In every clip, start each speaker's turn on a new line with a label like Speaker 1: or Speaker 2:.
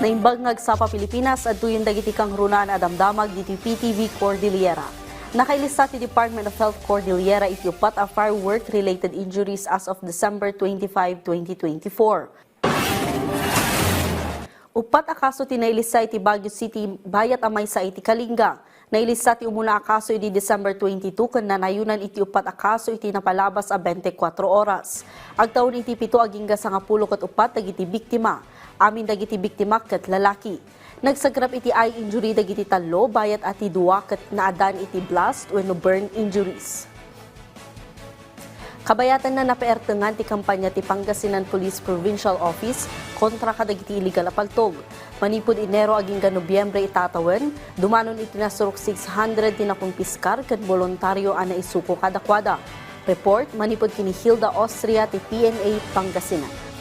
Speaker 1: Naimbag ngagsapa Pilipinas at tuyong dagiti kang runan adamdamag diti PTV Cordillera. Nakailista ti Department of Health Cordillera iti upat a firework-related injuries as of December 25, 2024. Upat a kaso ti nailista iti Baguio City bayat amay sa iti Kalinga. Nailista ti umuna a kaso iti December 22 ken nanayunan iti upat a kaso iti napalabas a 24 oras. Agtaon iti 7 aging sangapulo ket upat dagiti biktima. Amin dagiti biktima ket lalaki. Nagsagrap iti eye injury dagiti talo bayat ati duwa ket naadan iti blast wenno burn injuries. Kabayatan na napaertengan ti kampanya ti Pangasinan Police Provincial Office kontra kadagiti illegal a paltog. Manipod Enero aging Nobyembre itatawen, dumanon iti nasurok 600 tinakumpiskar ket voluntaryo ana isuko kadakwada. Report manipod kini Hilda Austria ti PNA Pangasinan.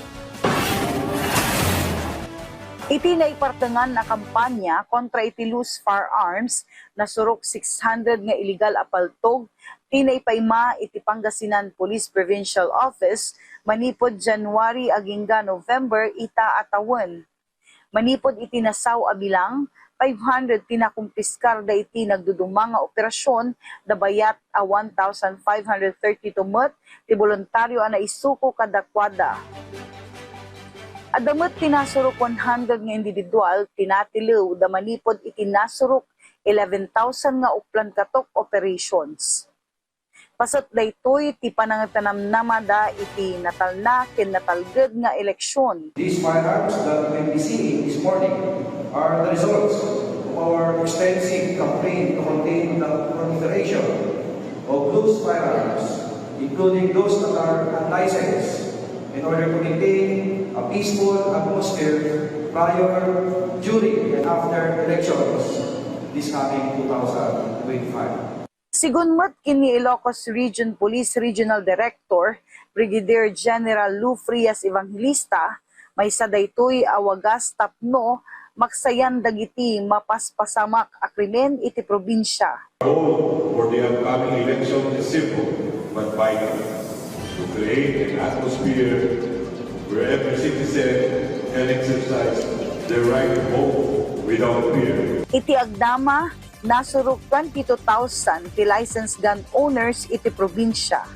Speaker 2: Iti naipartengan na kampanya kontra iti loose firearms na surok 600 nga illegal a paltog tinaypayma iti Pangasinan Police Provincial Office manipod January agingga November ita atawen. Manipod iti nasaw a bilang 500 tinakumpiskar da iti nagdudumang nga operasyon da bayat a 1,532 met ti voluntaryo ana isuko kadakwada. Adamet tinasurok 100 nga individual tinatiliw da manipod iti nasurok 11,000 nga uplan katok operations. Pasat daytoy ti panangatanamnamada iti natalna ken natalged nga eleksyon.
Speaker 3: These firearms that we'll be seeing this morning are the results of our extensive campaign to contain the proliferation of loose firearms, including those that are unlicensed, in order to maintain a peaceful atmosphere prior, during, and after elections this coming 2025.
Speaker 2: Sigunmat kini Ilocos Region Police Regional Director Brigadier General Lou Frias Evangelista, may sa daytoy awagas tapno maksayan dagiti mapaspasamak a krimen iti probinsya.
Speaker 4: Goal for the upcoming election is simple but vital: to create an atmosphere where every citizen can exercise their right to vote without fear.
Speaker 2: Iti agdama, nasurok 22,000 ti licensed gun owners iti probinsya.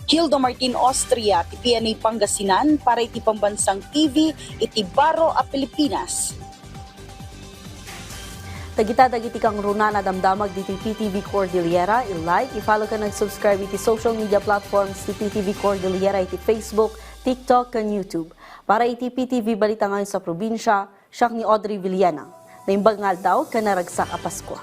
Speaker 2: Hilda Martin Austria, ti PNA Pangasinan, para iti Pambansang TV, iti Baro a Pilipinas.
Speaker 1: Dagiti kang runa na damdamag diti PTV Cordillera, i-like, i-follow ka nag-subscribe iti social media platforms ti PTV Cordillera iti Facebook, TikTok, and YouTube. Para iti PTV balita ngayon sa probinsya, siya ni Audrey Villena. Naimbag nga daw, kanaragsak a Pasko.